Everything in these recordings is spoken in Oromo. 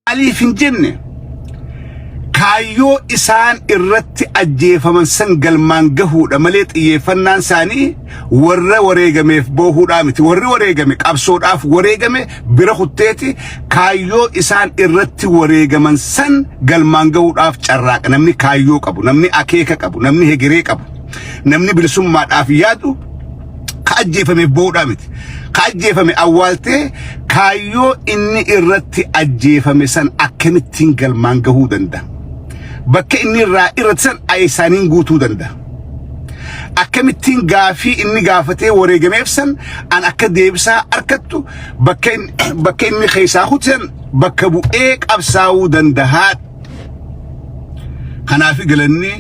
علي فنجنة كايو إسان إرتي أجيفمن سنجل مانجهود أمليت إيه فنان ساني وريجمي في بوهو رامتي وريجمي كابسود أف وريجمي برخوتتي كايو إسان إرتي وريجمن سن جل مانجهود أف شراك نمني كايو كابو نمني أكيك كابو نمني هجري كابو نمني برسوم مات أفيادو كأجيفمي بوهو رامتي كأجيفمي أولتي كايو إني إرتي أجيفمي سن أكمتين جل مانجهود أندا bakka inni irraa irratsan aysaaniin guutuu danda'a akkamittiin gaafii inni gaafatee wareegameef san an akka deebisaa arkattu bakka inni keessaa hutsan bakka bu'ee qabsaa'uu danda'a kanaaf galanni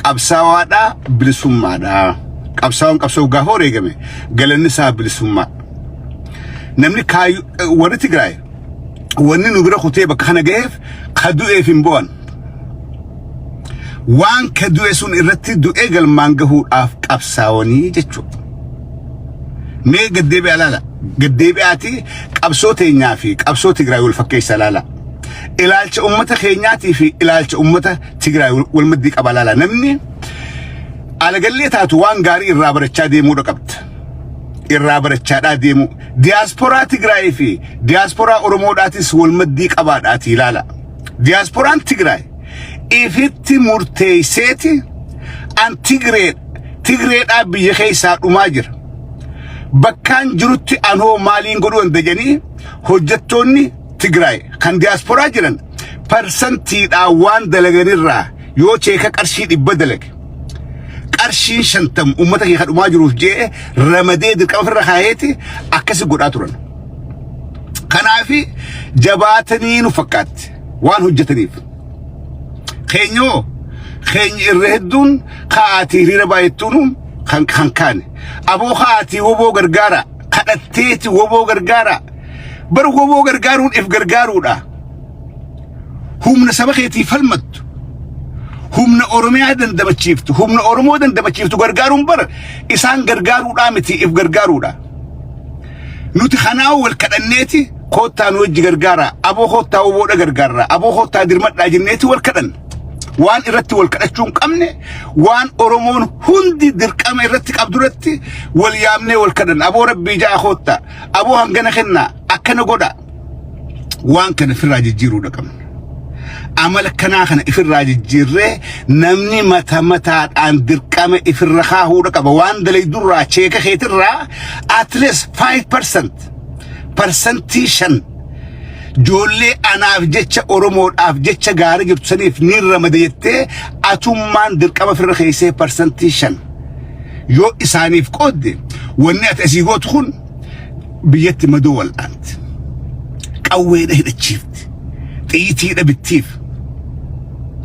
qabsaawaadha bilisummaadha qabsaa'uun qabsaa'uu gaafa wareegame galanni isaa bilisummaa namni kaayu warri Tigraay wanni nu bira kutee bakka kana gaheef kadu'eef hin bo'an وان كدو يسون إرتي دو إيجل مانجهو أف قبساوني جتشو مي قديبي ألالا قديبي آتي قبسوتي نافي قبسوتي تقرأي والفكي سلالا إلالش أمتا خينياتي في إلالش أمتا تقرأي والمديك أبالالا نمني على قلية تاتو وان غاري الرابرتشا ديمو رقبت الرابرتشا ديمو دياسبورا تقرأي في دياسبورا أرموداتيس والمديك أباداتي لالا دياسبورا تقرأي إفتي مرتيسيتي أن تيغريد أبي يخيسا أماجر بكان جروتي أنهو مالين قدوان دجاني هجتوني تيغراي كان دياسبورا جران برسنتي داوان دلغاني را يو چيكا قرشيد إبادلك قرشين شنتم أمتك يخد أماجروف جيه رمدي دلقام في الرخايتي أكسي قداتوران كنافي جباتني نفكات وان هجتنيف خينيو الرهدون خاتي ربايتونم خان أبو خاتي وبو غرغارا خدتيتي وبو غرغارا بر وبو غرغارون إف غرغارودا هم نسبخيتي فلمت هم نأورمي دندبتشيفتو هم نأورمو دندبتشيفتو غرغارون بر إسان غرغارودا متي إف غرغارودا نوتي خناو والكدنيتي كوتا نوجي غرغارا أبو خوتا وبو غرغارا أبو خوتا درمت لاجنيتي والكدن وان إرتي والكأشون كمني وان أرمون هندي دركام إرتي كابدرتي واليامني والكدن أبو ربي جاء خوتا أبو هنجنا خنا أكنا قدا وان كان في الراجل جيرو دكم عمل كنا خنا في الراجل جيره نمني متى عن دركام في الرخاء دكم وان دلي درا شيك خيتر را at least 5% percentage جولي أنا أفجتش أورمود أفجتش غاري جبت سنيف نير رمضيته أتومان دركما في الرخيسة برسنتيشن يو إساني في قد والنات أسيقوت خون بيت مدول أنت قوي ده التشيفت تيتي ده بالتيف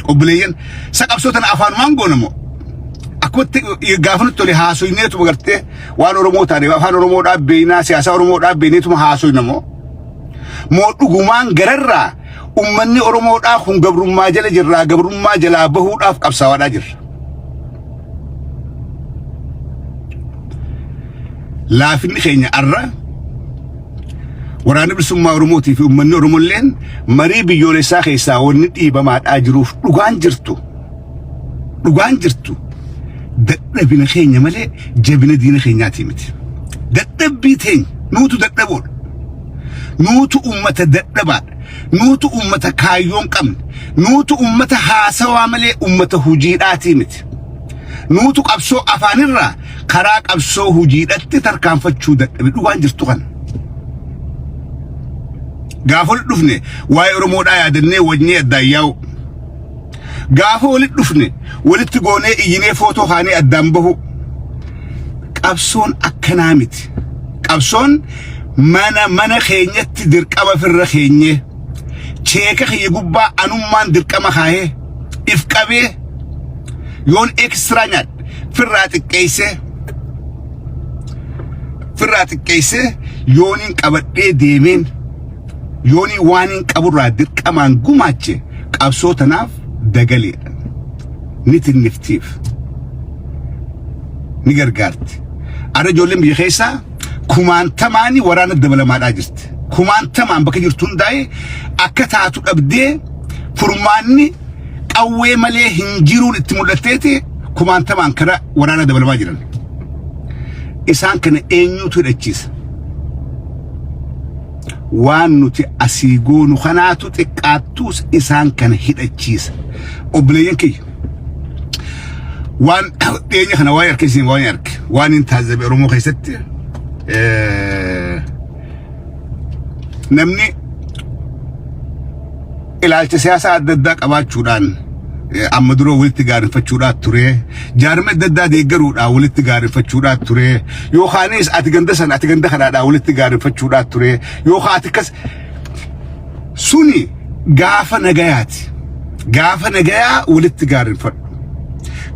وبلين سقب صوتنا أفان مانغو نمو أكوت يقافن تولي هاسو ينيتو بغرته وان أورمود تاني أفان أورمود أبينا سياسة أورمود أبينيتو هاسو ينمو موتو غمان غررا أمني أرمود أخون قبرم ما جل جرا قبرم ما جل بهود أف قبسا جر لا في الخينة أرى وراني بسمة أرموتي في أمني أرمولين مريبي يولي ساخي ساون نتي بمات أجروف لغان جرتو دقنا بين خينة ملي جبنا دين خيناتي متي دقنا بيتين نوتو دقنا بول نوتو أمة دقبات نوتو أمة كايون قمن نوتو أمة هاسوا ملي أمة هجيراتي مت نوتو قبسو أفانيرا كراك قبسو هجيراتي تركان فتشو دقبت وان جرتوغن غافل دفني واي رمود آيادني وجني الداياو غافل دفني ولتقوني إيني فوتو خاني الدنبهو قبسون أكنامت قبسون mana kheenyatti dirqama firra kheenye cheeka khiyye gubbaa anummaan dirqama kaaye if qabee yoon extra nyaad firraa xiqqeesse yooniin qabadhee deemeen yoonii waaniin qaburraa dirqamaan gumaache qabsoo tanaaf dagaleedha ni tinniftiif ni gargaarti ara ijoolleen biyya keessaa kumaan tamaanii waraana dabalamaadhaa jirti kumaantamaan bakka jirtu hundaa'e akka taatu dhabdee furmaanni qawwee malee hin jiruun itti mul'atteeti kumaantamaan kara waraana dabalamaa jiran. Isaan kana eenyutu hidhachiisa? Waan nuti asii goonu kanaatu xiqqaattus isaan kana hidhachiisa. Obboleeyyan kiyya waan dhiyeenya kana waan harkisiin waan harki waan hin taazzabe Oromoo keessatti namni ilaalcha siyaasaa adda addaa qabaachuudhaan amma dura walitti gaarifachuudhaan ture jaarme adda addaa deeggaruudhaan walitti gaarifachuudhaan ture yookaanis ati ganda sana ati ganda kanaadhaan walitti gaarifachuudhaan ture yookaan ati kas suni gaafa nagayaa walitti gaarifadhu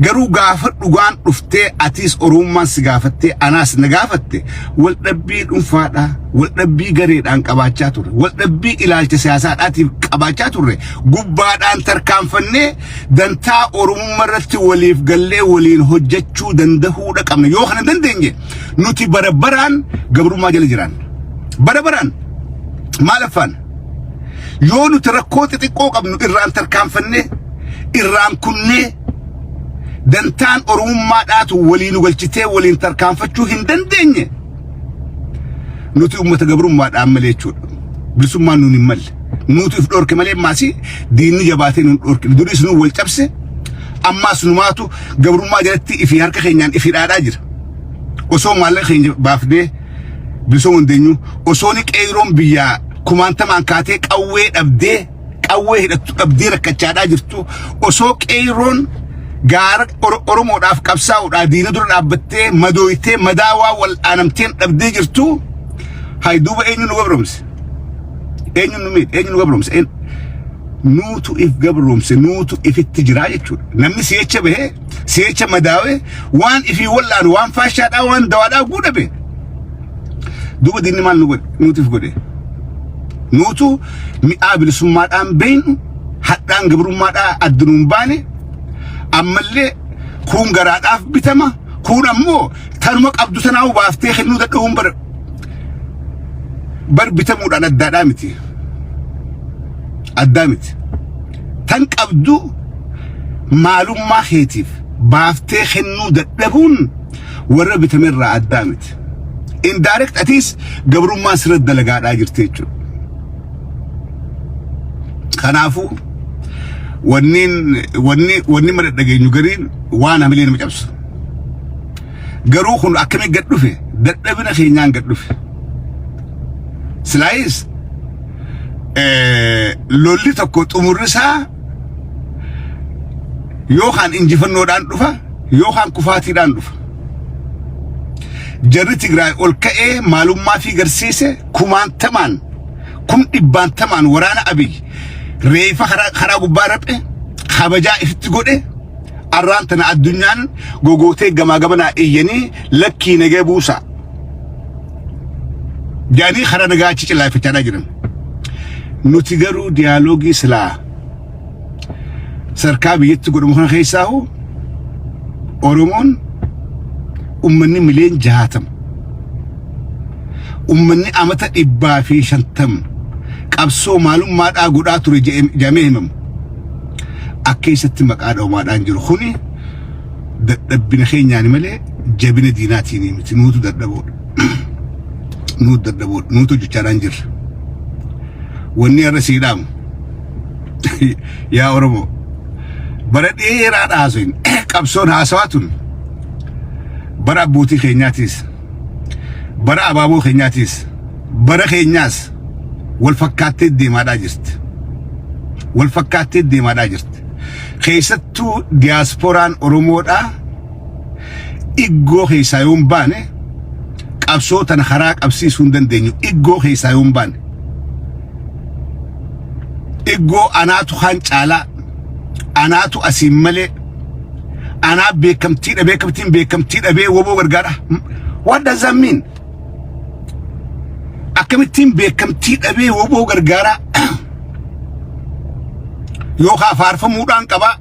garuu gaafa dhugaan dhuftee atis Oromummaan si gaafattee anaas na gaafatte wal dhabbii dhuunfaadha wal dhabbii gareedhaan qabaachaa ture wal dhabbii ilaalcha siyaasaadhaatiif qabaachaa ture gubbaadhaan tarkaanfannee dantaa Oromummaa irratti waliif gallee waliin hojjechuu dandahuudha qabna yoo kana dandeenye nuti barabaraan gabrummaa jala jiraan barabaraan maalafaan yoo nuti rakkoo xixiqqoo qabnu irraan tarkaanfannee irraan kunnee dantaan Oromummaadhaatu waliin galchitee waliin tarkaanfachuu hin dandeenye nuti ummata gabrummaadhaan malee jechuudha bilisummaan nuun hin malle nuti if dhorke malee maasii diinni jabaatee nuun dhorke duris nu wal cabse ammaas numaatu gabrummaa jalatti ifi harka keenyaan ifi dhaadhaa jira osoo maallaqa keenya baafnee bilisoo hundeenyu osoo ni qeeroon biyyaa kumaantamaan kaatee qawwee hidhattu dhabdee rakkachaadhaa jirtu osoo qeeroon gaara Oromoodhaaf qabsaa'uudhaa diina dura dhaabbattee madooytee madaawaa wal aanamteen dhabdee jirtu hayduuba eenyu nu gabromse eenyu nu gabromse nuutu if gabromse nuutu ifitti jiraa jechuudha namni si'echa bahee si'echa madaawee waan ifii wallaan waan faashaadhaa waan dawaadhaa guudhabe duuba diinni maal nu godhe nuutu if godhe nuutu mi'aa bilisummaadhaan beeynu hadhaan gabrummaadhaa addunuun baane ammallee kun garaadhaaf bitama kun ammoo tanuma qabdu sanaa baaftee kennuu dadhabuun bar bitamuudhaan addaa miti tan qabdu maalummaa keetiif baaftee kennuu dadhabuun warra bitamerraa addaa miti indirect atis gabrummaa sirra dalagaadhaa jirti jechuudha kanaafuu wanni mara dhageenyu gariin waan hamilee nama cabsu garuu kun akkamii gad dhufe dadhabina keenyaan gad dhufe silaayis lolli tokko xumurrisaa yookaan injifannoodhaan dhufa yookaan kufaatiidhaan dhufa jarri Tigraay ol ka'ee maalummaa fi garsiise kumaantamaan dhibbaantamaan waraana Abiy reefa karaa gubbaa raphe kabajaa ifitti godhe arraan tana addunyaan gogootee gamaa gamanaa iyyanii lakkii nagee buusa jaanii karaa nagaachi cilaafachaa jiran nuti garuu diyaaloogii silaa sarkaa biyyatti godhamu kana keessaahu Oromoon ummanni mileen 60 ummanni amata 150 qabsoo maalummaadhaa godhaa ture jamee himamu akkeessatti maqaa dhawmaadhaan jiru kuni dadhabbina keenyaan malee jabina diinaatiin miti nuutu dadhaboodha nuutu jechaadhaan jirra wanni irra siidhaamu yaa Oromoo bara dheeraa dhaasoin qabsoon haasawaatun bara abbootii keenyaatiis bara abaaboo keenyaatiis bara keenyaas والفكاتي ديمادا جرت خيستو دياسبوران أورومودا إيجو خيسايون بانه قبصو تنخراك أبسي سندن دينيو إيجو خيسايون بانه إيجو أناتو خانش على أناتو أسيمالي أنا بيكمتين أبي وبو ورقارة what does that mean أكمتين بيكمتين أبي وبو غرغارا يوخا فارفا مودان قبا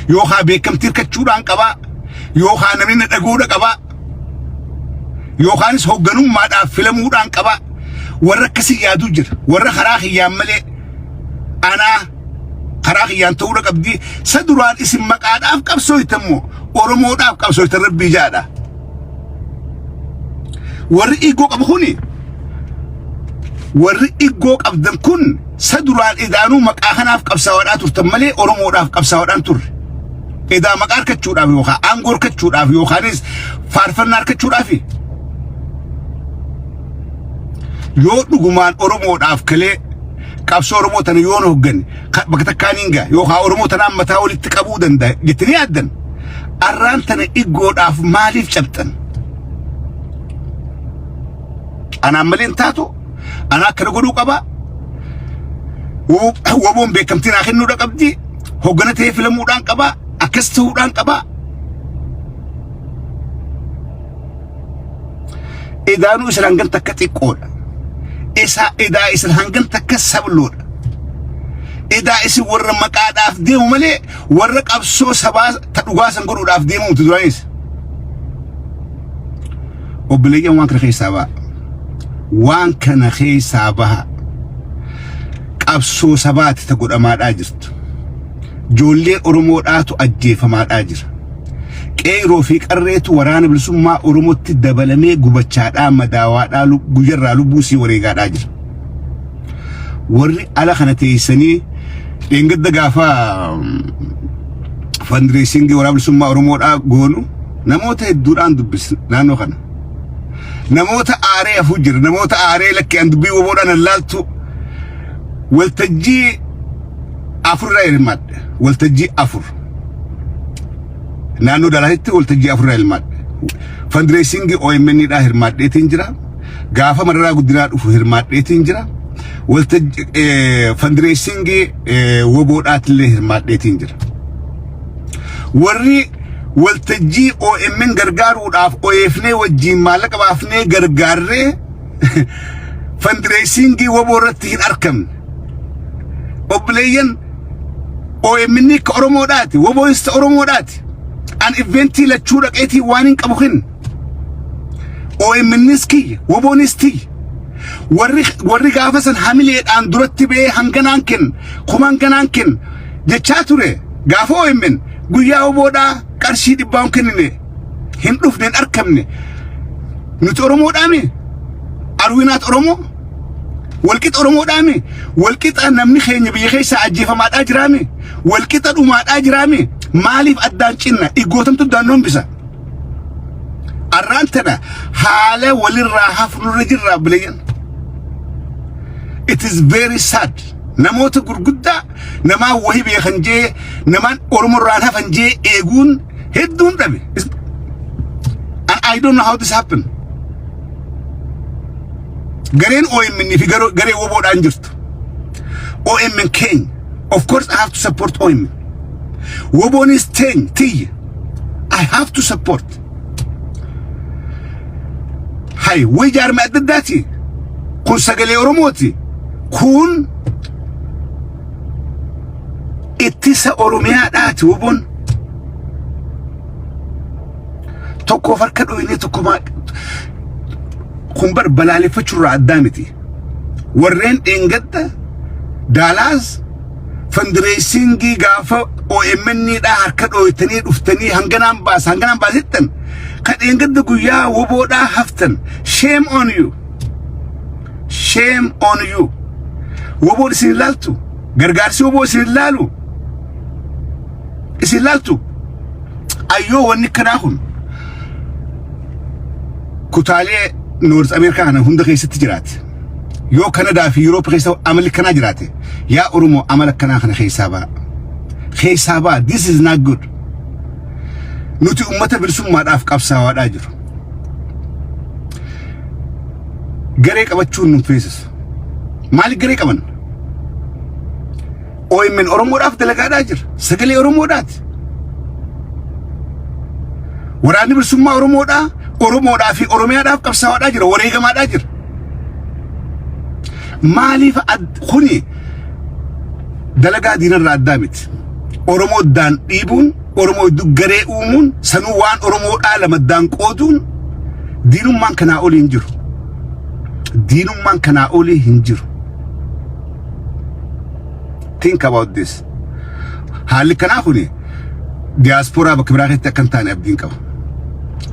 يوخا بيكمتين كتشودان قبا يوخا نمين نقود قبا يوخا نس هوغنوم مادا فيلم مودان قبا warra kasi yaadu jira warra karaa xiyyaan malee anaa karaa xiyyaan ta'uu qabdi saduraan isin maqaadhaaf qabsooytammoo oromoodhaaf qabsooytan rabbii jaadha warri igoo qabu kuni warri igoo qabdan kun saduraan idaanuu maqaa kanaaf qabsaa'aadhaa turtan malee oromoodhaaf qabsaa'aadhaan turre idaa maqaa harkachuudhaaf yookaan aangoo harkachuudhaaf yookaanis faarfannaa harkachuudhaaf yoo dhugumaan oromoodhaaf kalee qabsoo oromoo tana yoo hoggan bakka takkaaniinga yookaan oromoo tanaan mataa walitti qabuu danda'a jettanii yaaddan arraan tana igoodhaaf maaliif cabxan anaan maleen taatu anaa akkana godhuu qaba woboon beekamtii naa kennuudha qabdi hoggana ta'ee filamuudhaan qaba akkas ta'uudhaan qaba idaanuu isa hangan takka xiqqoodha isa idaa isa hangan takka sabloodha idaa isi warra maqaadhaaf deemu malee warra qabsoo sabaa ta dhugaasan godhuudhaaf deemuutu duraanis obboleeyyan waan kana keessaa ba'a waan kana keessaa baha qabsoo sabaati ta godhamaadhaa jirtu joollee oromoodhaatu ajjeefamaadhaa jira qeeroo fi qarreetu waraana bilisummaa oromootti dabalamee gubachaadhaa madaawaadhaa guyyarraa lubbuu sii wareegaadhaa jira warri ala kana teessanii dhengadda gaafa fundraisingii waraana bilisummaa oromoodhaa goonu namoota hedduudhaan dubbis naannoo kana namoota aaree afur jira namoota aaree lakkee an dubbii woboodhaan laaltu waltajjii afurraa hirmaadhe waltajjii afur naannoo dalaatti waltajjii afurraa hirmaadhe fundraisingii OMN dhaa hirmaadheetiin jira gaafa mararaa guddinaa dhufu hirmaadheetiin jira waltajjii fundraisingii woboodhaatillee hirmaadheetiin jira warri waltajjii OMN gargaaruudhaaf OEFNee wajjiin maallaqa baafnee gargaarree fundraisingii woboo irratti hin argamne obboleeyyan OMN ka oromoodhaati woboonis ta oromoodhaati an eventii lachuu dhaqeetii waan hin qabu hin OMNs kiyya woboonis tiyya warri gaafa san hamileedhaan duratti ba'ee hanganaan kenn kuma hanganaan kenn jechaa ture gaafa OMN guyyaa woboodhaa qarshii dhibbaan kennine hin dhufne hin argamne nuti oromoodhaami arwinaat oromoo walqixa oromoodhaami walqixa namni keenya biyya keessa ajjeefamaadhaa jiraami walqixa dhumaadhaa jiraami maaliif addaan cinna iggootamtu daannoon bisa arraan tana haala walirraa hafnurra jirraa bilayyan it is very sad namoota gurguddaa namaa wahi beekan jee namaan oromorraan hafan jee eeguun hedduun dhabe and I don't know how this happened gareen OMN fi garee woboodhaan jirtu OMN Kenya of course I have to support OMN woboon is tiyya I have to support hay way jaarma addaddaati kun sagalee oromooti kun ittisa oromiyaadhaati woboon tokko farka dhoyne tokko kun bar balaaleffachuurraa addaa miti warreen dhengadda daalaas fundraisingii gaafa OMN dhaa harka dhoytanii dhuftanii hanganaan baasittan ka dhengadda guyyaa woboodhaa haftan shame on you woboon isin ilaaltu gargaarsi woboo isin ilaalu isin ilaaltu ayyoo wanni kanaa kun kutaalee North America kana hunda keessatti jiraate yoo Canada fi Europe keessa amal kana jiraate yaa oromoo amal kana xeesaba this is not good nuti ummata bilisummaadhaaf qabsaawaadhaa jiru garee qabachuun nu feesas maali garee qaban OMN oromoodhaaf dalagaadhaa jira sagalee oromoodhaati waraanni bilisummaa oromoodhaa fi oromiyaadhaaf qabsaawaadhaa jira wareegamaadhaa jira maaliif kuni dalagaa diinarraa addaa miti oromoo daan dhiibuun oromoo garee uumuun sanuu waan oromoodhaa lamaddaan qooduun diinummaan kanaa oliin jiru diinummaan kanaa olii hin jiru. Think about this. Haalli kanaa kuni diaspora bakka biraa keessatti akkan taane abdiin qaba.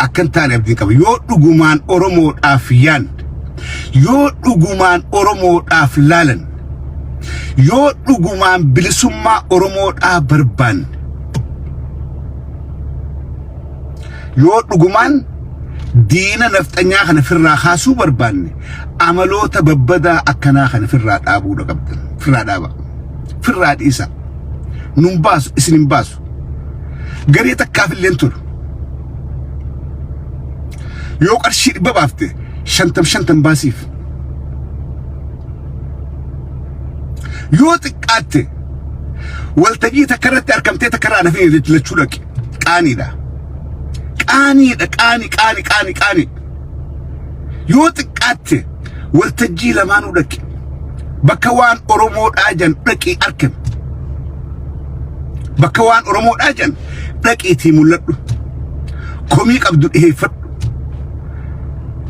Akkan taane abdiin qaba. Yoo dhugumaan Oromoodhaaf yaan, yoo dhugumaan Oromoodhaaf laalan, yoo dhugumaan bilisummaa Oromoodhaaf barbaanne, yoo dhugumaan diina nafxanyaa kana firraa kaasuu barbaanne, amaloota babbadaa akkanaa kana firraa dhaabuudha qabdan. Firraa dhaaba. Firraa dhiisa. Nun baasu, isin hin baasu. Garii takkaaf illee turu. Yoo qarshii 100 baafte 50 baasiif. Yoo xiqqaatte waltajjii takkarratti argamtee takkarraa nafee lachuu dhaqe qaaniidha. Qaanii. Yoo xiqqaatte waltajjii lamaanuu dhaqe bakka waan Oromoodhaa jan dhaqii argame. Bakka waan Oromoodhaa jan dhaqiitii mul'adhu. Komii qabdu dhiheeffadhu.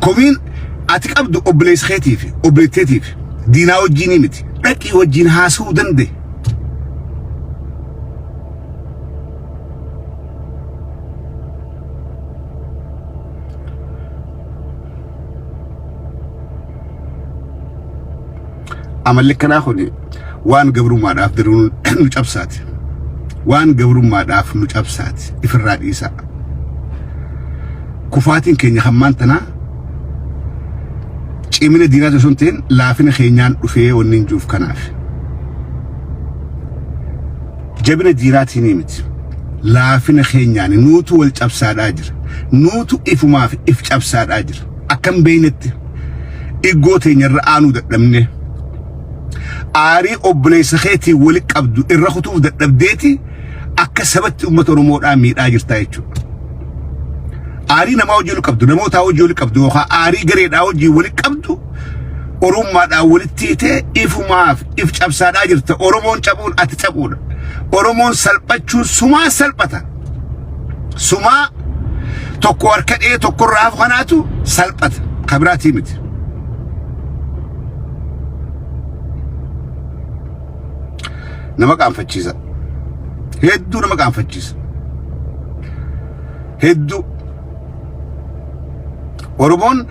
Komiin ati qabdu obboleessa keetiif, obboleettiitiif, diinaa wajjinii miti. Dhaqii wajjin haasa'uu danda'e. Amalli kanaa kuni waan gabrummaadhaaf diruu nu cabsaati. Waan gabrummaadhaaf nu cabsaati. Ifirraa dhiisaa. Kufaatiin keenya hammaan tanaa cimina diinaa sun ta'een laafina keenyaan dhufee wannin juuf kanaaf. Jabina diinaatiin miti. Laafina keenyaan nuutu wal cabsaadhaa jira. Nuutu ifumaaf if cabsaadhaa jira. Akkam beeynetti iggoo teenyarra aanuu dadhabne. Aarii obboleessa keetii wali qabdu irra kutuuf dadhabdeeti akka sabatti uummata Oromoodhaa miidhaa jirtaa jechuudha. Aarii namaa hojii wali qabdu, namoota hojii wali qabdu, yookaan aarii gareedhaa hojii wali qabdu Oromummaadhaa walitti hiitee ifumaaf if cabsaadhaa jirta. Oromoon cabuun ati cabuudha. Oromoon salphachuun sumaa salphata. Sumaa tokko harka dhee tokko raaf kanaatu salphata. Kabiraatii miti. Nama qaanfachiisa. Hedduu nama qaanfachiisa. Hedduu. Oromoon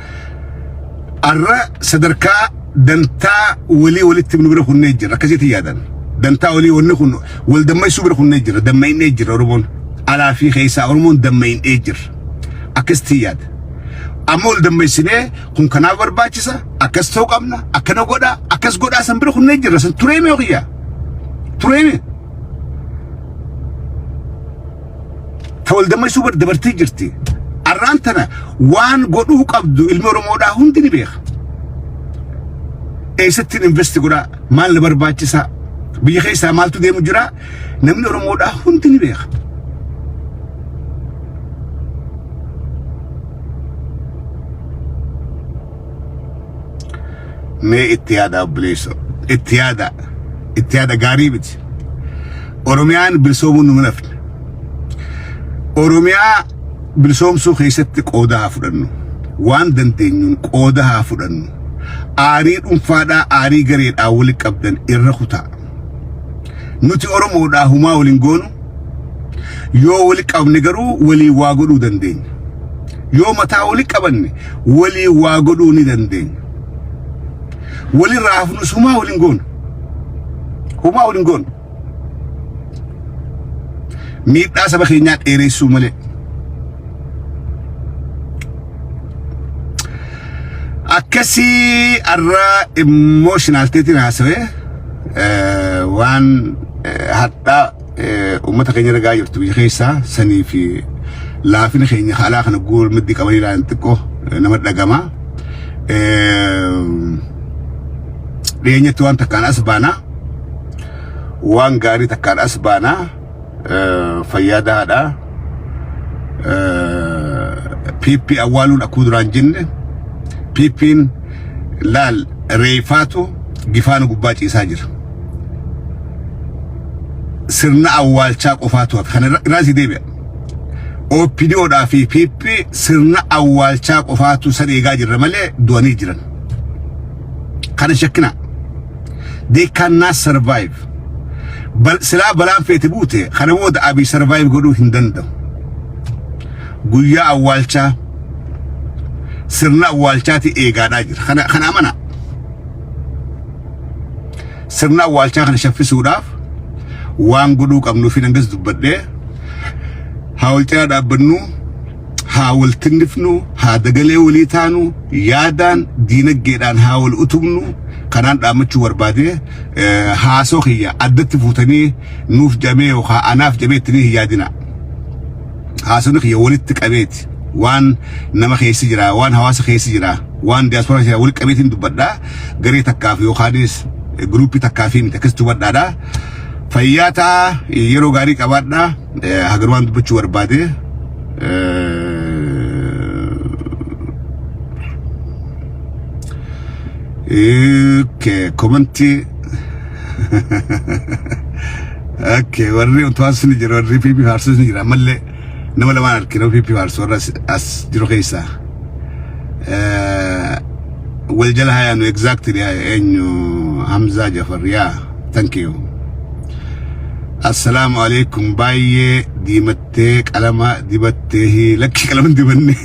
arra sadarkaa dantaa walitti nu bira kunnee jira. Akkasitti yaadan. Dantaa wanni kun wal dammaysuu bira kunnee jira. Dammaynee jira Oromoon. Alaa fi keessaa Oromoon dammaynee jira. Akkasitti yaada. Amma wal dammaysinee kun kanaaf barbaachisa. Akkas ta'uu qabna. Akkana godhaa. Akkas godhaa san bira kunnee jira. San turee mee oqiyyaa. Turee tawal dammaysuu bar dabartee jirti. Arraan tana waan godhuu qabdu ilmi Oromoodhaa hundi ni beeka. Eessattiin investi godhaa maal na barbaachisaa biyya keessaa maaltu deemu jira namni Oromoodhaa hundi ni beeka. Mee itti yaada obboleessa. Itti yaada gaarii miti. Oromiyaan bilisoomuun nu nafne. Oromiyaa bilisoomsuu keessatti qooda haa fudhannu. Waan dandeenyuun qooda haa fudhannu. Aarii dhuunfaadhaa aarii gareedhaa wali qabdan irra kutaa. Nuti Oromoodhaa humaa waliin goonu. Yoo wali qabne garuu walii waa godhuu dandeenya. Yoo mataa wali qabanne walii waa godhuu ni dandeenya. Wali raafnus humaa waliin goonu. Humaa waliin goonu. Miidhaa saba keenyaa dheeressuu malee. Akkasii arra emotional teetiin haasawee waan hadhaa uummata keenya ragaa jirtu biyya keessaa sanii fi laafina keenya haalaa kana guulmiddi qabanii ilaalan xiqqoo nama dhagamaa. Dhiyeenyatti waan takkaan as baanaa. Waan gaarii takkaan as baanaa. Fayyadaadha. Piippi awwaaluun akkuma duraan jenne piippiin laal reeffaatu gifaana gubbaa ciisaa jira. Sirna awwaalchaa qofaatu hafe kana irraas deebi'a. OPDOdhaa fi piippi sirna awwaalchaa qofaatu san eegaa jirra malee du'anii jiran. kana shakkina. They cannot survive. Sila balaan feete buute kana booda Abiy survive godhuu hin danda'u. Guyyaa awwaalchaa sirna awwaalchaati eegaadhaa jira. Kana amana. Sirna awwaalchaa kana shaffisuudhaaf waan godhuu qabnu fi nangas dubbadhee hawaltii dhaabbannu haa wal tinnifnu haa dagalee walii taanu yaadaan diinagdeedhaan haa wal utubnu kanaan dhaamachuu barbaade haasoo kiyya addatti fuutanii nuuf jamee yookaan anaaf jameettanii hin yaadina. Haasoo kiyya walitti qabeeti waan nama keessa jira waan hawaasa keessa jira waan diaspora jira walitti qabeetiin dubbadhaa garee takkaaf yookaanis gruupii takkaafi miti akkas dubbadhaadha. Fayyaata yeroo gaarii qabaadhaa hagarumaan dubbachuu barbaade. Okay, commenti. Okay, warri utwaas ni jira warri pipi farsus ni jira malle nama lama arkino pipi farsu warra as jiro keessa. Wal jala hayanu exactly enyu Hamza Jafar ya. Thank you. Assalamu alaikum baye dimatte kalama dibatte lakki kalam dibanne.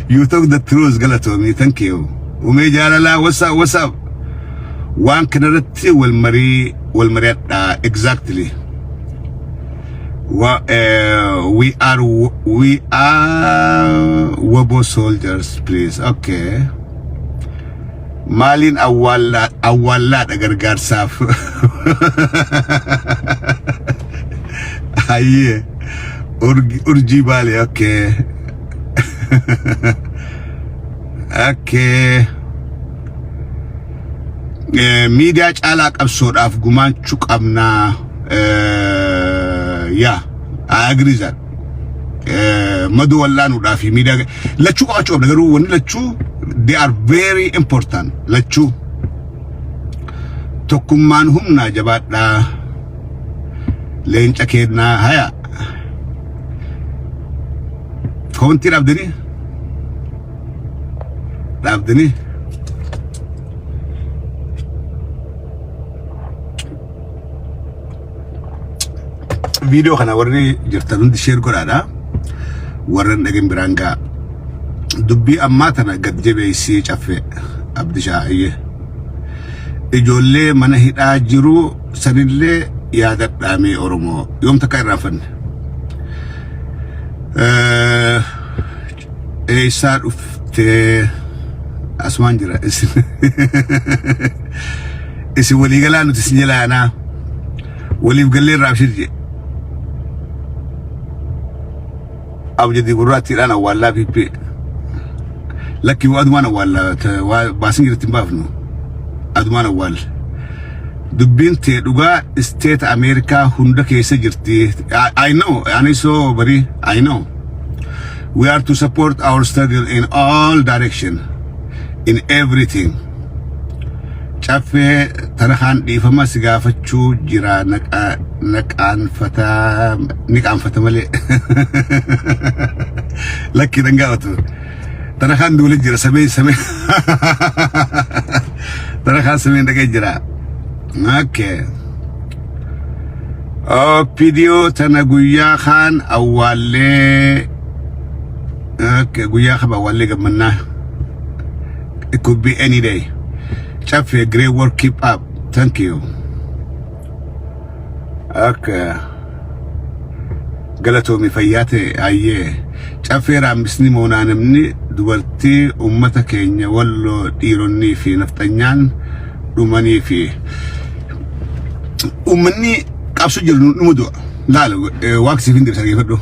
You talk the truth galatomi. Thank you. Ume jalala what's up one kanarati wal mari exactly we are Wabo soldiers please. Okay Malin awalla gargar saf aye urji bali. Okay okay media chala qabsoodhaaf gumaanchu qabna. Yeah, I agree that madu wallanu dafi media lachu qachu nagaru woni lachu they are very important. Lachu tokkummaan humna jabaadha leenca keenna haya konti rabdini video kana warri jirtan share godhaadha warran dhagin biranga dubbi amma tana gadjabeessi caffe abdishaaye ijoollee mana hidhaa jiru sanillee yaadadhaame oromoo yoom takka irraafanne eessaa dhufte asmaan jira isi walii galaa nuti si jalaanaa waliif gallee raabshirje abjadi gurraatti dhaan awwaallaa pippee lakki adumaan awwaalla baasin jirti hin baafnu adumaan awwaalla dubbiin tee dhugaa state America hunda keessa jirti. I know ani so bari I know we are to support our struggle in all direction in everything. Chafe tarahan difama sigafachu jira niqaan fata male lakki dangawatu tarahan dulu jira samay tarahan samay dagay jira. Okay video tana guyyaa khan awwalle. Okay guyyaa khaba awwalle gamanna. It could be any day. Chafe, great work, keep up. Thank you. Okay. Galatomi fayyate ayye. Chafe rambisni monanamni dubartii ummata keenya wallo dhiironni fi naftanyan dhumanii fi ummanni qabsoo jiru numudu laalo waaqsi findir sageefadhu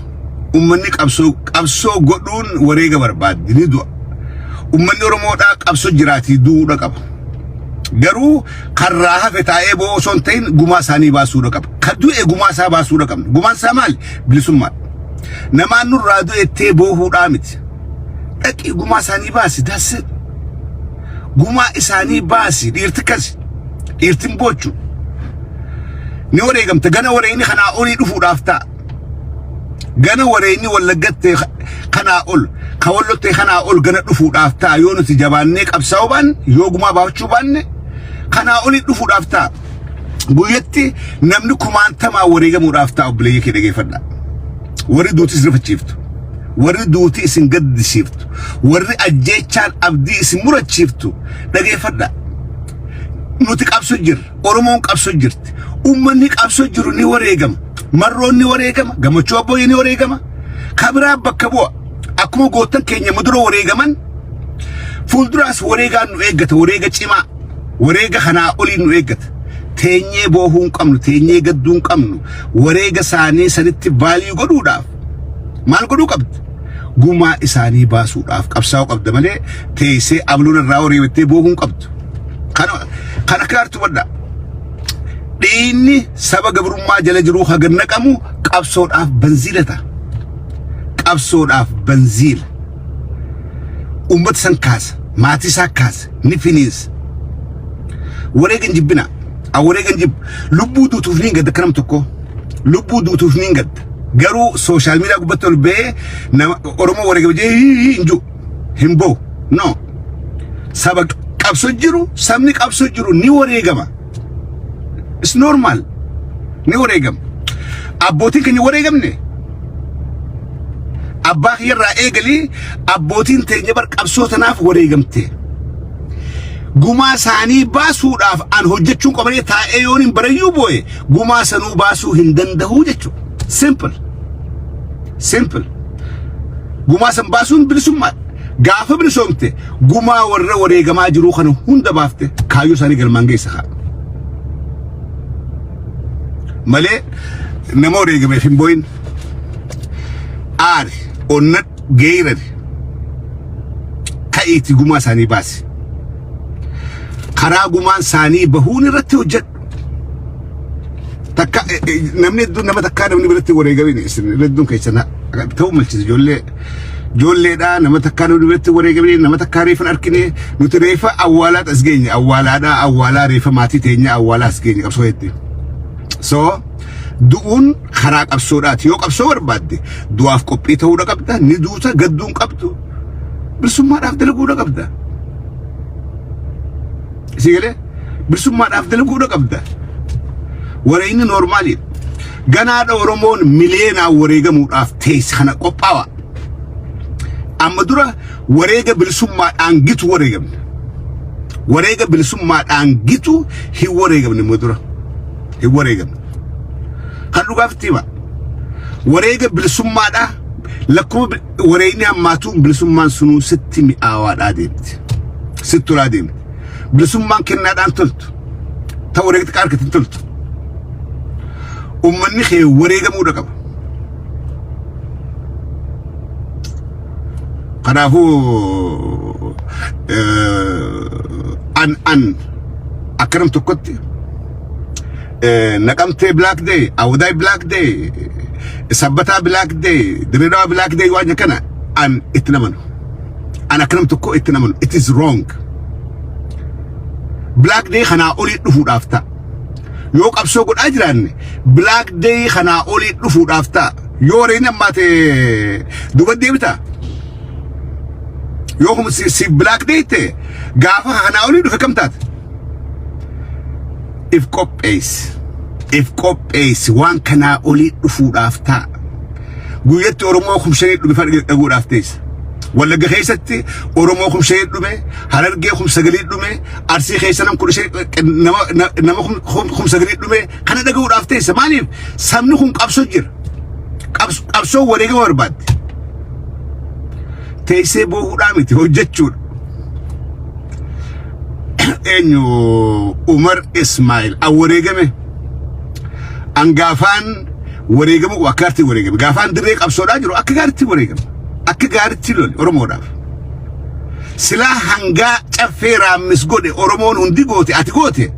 ummanni qabsoo godhuun wareega barbaaddi ni du'a ummanni oromoodhaa qabsoo jiraati duudha qaba garuu karraa hafe taa'ee boo son ta'in gumaa isaanii baasuudha qaba kaddu'e gumaa isaa baasuudha qabna gumaan isaa maali bilisummaa namaan nurraa du'ettee boohuudhaa miti dhaqii gumaa isaanii baasi dasse gumaa isaanii baasi dhiirti kasi dhiirtin bochu ni wareegamte gana wareegni kanaa olii dhufuudhaaf ta'a gana wareeyni wallagatte kana ol kawallotte kana ol gana dhufuudhaaf ta'a yoo nuti jabaannee qabsaa'uu baanne yoo gumaa baachuu baanne kana oli dhufuudhaaf ta'a guyyatti namni kumaantamaa wareegamuudhaaf ta'a obboleeyyi kee dhageeffadha warri duuti isin rifachiiftu warri duuti isin gaddisiiftu warri ajjeechaan abdii isin murachiiftu dhageeffadha nuti qabsoo jirra oromoon qabsoo jirti ummanni qabsoo jiru ni wareegama marroonni wareegama gammachuu abbooyii ni wareegama kabiraa bakka bu'a akkuma gootan keenya mudura wareegaman fuulduraas wareegaan nu eeggata wareega cimaa wareega kanaa olii nu eeggata teenyee boohuun qabnu teenyee gadduun qabnu wareega isaanii sanitti baalii godhuudhaaf maal godhuu qabdi gumaa isaanii baasuudhaaf qabsaa'uu qabda malee teessee abluun irraa wareegattee boohuun qabdu kana kaartu badda dhiinni saba gabrummaa jala jiru hagan naqamu qabsoodhaaf banziilata qabsoodhaaf banziila ummata san kaasa maatii isaa kaasa ni finiinsa wareegan jibbina wareegan jib lubbuu duutuuf niin gadda kanam tokko lubbuu duutuuf niin gadda garuu sooshaal miidiyaa gubbatti ol ba'ee nama oromoo wareegama jee hinju himbo no saba qabsoo jiru sabni qabsoo jiru ni wareegama it's normal ni wareegama abbootiin keenya wareegamne abbaa kiyarraa eegalii abbootiin teenya bar qabsoo tanaaf wareegamte gumaa isaanii baasuudhaaf an hojjechuun qabalee taa'ee yoon hin barayyuu boo'e gumaa sanuu baasuu hin danda'uu jechuudha simple gumaa san baasuun bilisummaa gaafa bilisoomte gumaa warra wareegamaa jiruu kana hunda baafte kaayyoo isaanii galmaan geessa haa malee nama wareegameef hin boo'in aari onnat geeyrari ka'iiti gumaa isaanii baasi karaa gumaan isaanii bahuun irratti hojjedhu takka namni hedduun nama takkaa namni biratti wareegameen isin hedduun keessana ta'uu malchise ijoolleedha nama takkaa namni biratti wareegameen nama takkaa reefan arkine nuti reefa awwaalaat as geenye awwaalaa reefa maatii teenya awwaalaa as geenye qabsoo hedduu so du'uun karaa qabsoodhaati yoo qabsoo barbaadde du'aaf qophii ta'uudha qabda ni duuta gadduun qabdu bilisummaadhaaf dalaguudha qabda sigale bilisummaadhaaf dalaguudha qabda wareeyni normaali ganaadha oromoon miliyeenaa wareegamuudhaaf teessi kana qophaawa amma dura wareega bilisummaadhaan gitu wareegamne wareega bilisummaadhaan gitu hin wareegamne amma dura hin wareegamne kan dhugaaftiima wareega bilisummaadha lakkuma wareeyni hammaatuun bilisummaan sunuu sitti mi'aawaadhaa deemti sittulaa deemti bilisummaan kennaadhaan toltu ta wareegti qaarkatiin toltu ummanni kee wareegamuudha qaba kanaafuu an akkanam tokkotti naqamtee black day awdaay black day sabbataa black day direedawa black day waan kana an itti namanu an akkanam tokko itti namanu it is wrong black day khana oli dhufuudhaaf ta'a yoo qabsoo godhaa jiraanne black day khana oli dhufuudhaaf ta'a yoo reena maate duba deebita yoo hum si black day te gaafa khana oli dhufe kamtaate if qophees waan kana oli dhufuudhaaf ta'a guyyatti oromoo kumshanii dhufe fadhuudhaaf teessa wallagga keessatti oromoo kumshee dhume harargee kumsagalii dhume arsii keessanam kudhashee nama kumsagalii dhume kana dhaga'uudhaaf teessa maaliif sabni kun qabsoo jira qabsoo wareegama barbaadde teessee boohuudhaa miti hojjechuudha eenyu Umar Ismail wareegame angaafaan wareegamu wakkaartii wareegame gaafaan dirree qabsoodhaa jiru akka gaaritti wareegame akka gaaritti lol oromoodhaaf silaa hangaa caffee raammis godhe oromoon hundi goote ati goote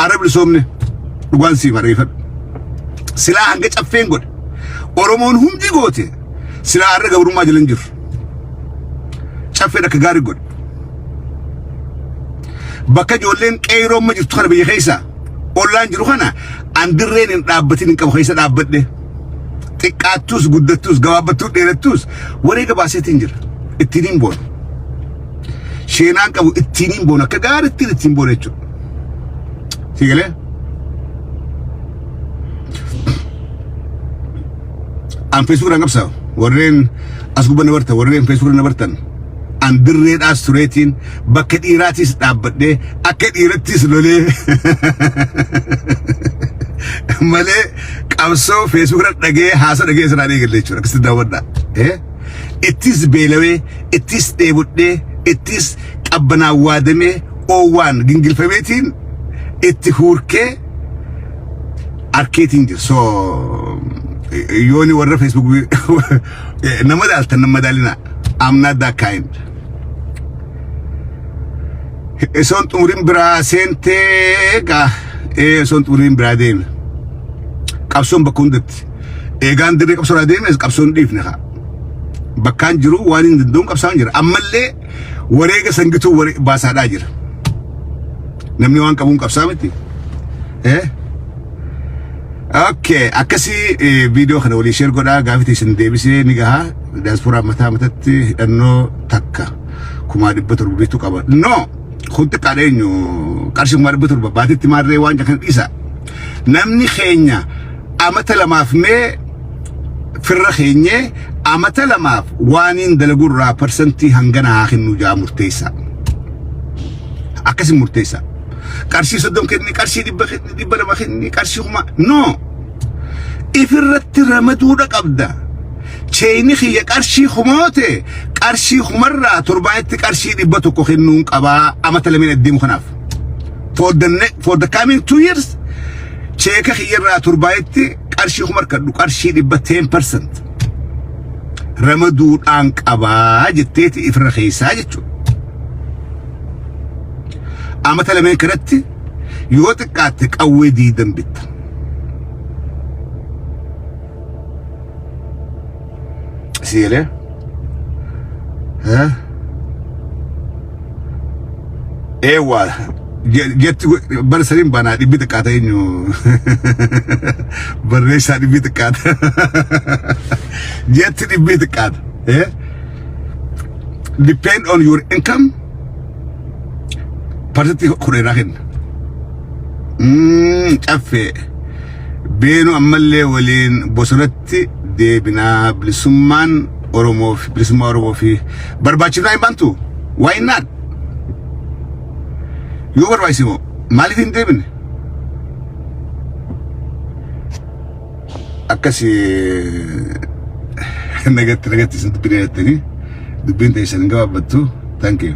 arabni soomne dhugaan sii mareeffadhu silaa hanga caffeen godhe oromoon hundi goote silaa arra gabrummaa jalan jiru caffeen akka gaarii godhe bakka ijoolleen qeeroon ma jirtu kana biyya keessa ollaan jiru kana an dirreen hin dhaabbatin hin qabu keessa dhaabbadhe xiqqaattus guddattus gabaabbattuu dheerattus wareega baaseetiin jira ittiin boonu sheenaan qabu ittiin boonu akka gaariitti ittiin boonu jechuudha sigalee an Facebook qabsaa warreen as gubba nabartan warreen Facebook nabartan an dirreedhaas tureetiin bakka dhiiraatis dhaabbadhee akka dhiirattis lolee malee qabsoo Facebook irra dhagee haasa dhagee sana eegalee jechuudha akkasitti daawwadhaa ittis beelawee ittis dheebudhee ittis qabbanaa waadamee oowwaan gingilfameetiin itti huurkee arkeetiin jira so yooni warra Facebook nama daaltan nama daalina I'm not that kind son xumurin biraa seentee gaa son xumurin biraa deeme qabsoon bakka hundatti eegaan dirree qabsoon deeme qabsoon dhiifne haa bakkaan jiru waan hin danda'uun qabsaan jira ammallee wareega sangituu baasaadhaa jira namni waan qabuun qabsaa miti okay akkasi video kana walii share godhaa gaafii isin deebisee ni gahaa diaspora matatti hidhannoo takka kuma 700 qaba no kunti qaadeenyu qarshii kuma 700 baatitti maarree waan kan dhiisa namni keenya amata lamaaf mee firra keenye amata lamaaf waaniin dalagurraa percentii hangana haa kennu jaa murteessa akkasi murteessa qarshii 30 kenni qarshii 100 kenni qarshii kuma no ifirratti ramaduudha qabda cheeni khiyya qarshii khumoote qarshii khumarraa torbaanetti qarshii 100 kennuun qabaa amata lamin addiimu kanaaf for the coming 2 years cheeka khiyyarraa torbaanetti qarshii khumar kadhu qarshii 10% ramaduudhaan qabaa jetteeti ifirra keessaa jechuudha amata lamin kanatti yoo xiqqaatte qawwee diidan bitta سيله ها ايوه جت برسلين بنا دي بتقاتينو بريشا دي بتقات جت دي بتقات depend on your income partiti khurerahin cafe beno amalle walin bosonatti ديبنا بلسمان أوروموف بلسمان أوروموفي برباچنا يبانتو why not يو بربايسيمو مالي فين ديبن أكاسي نغت سنت بنيتني دبين تيسن غابتو thank you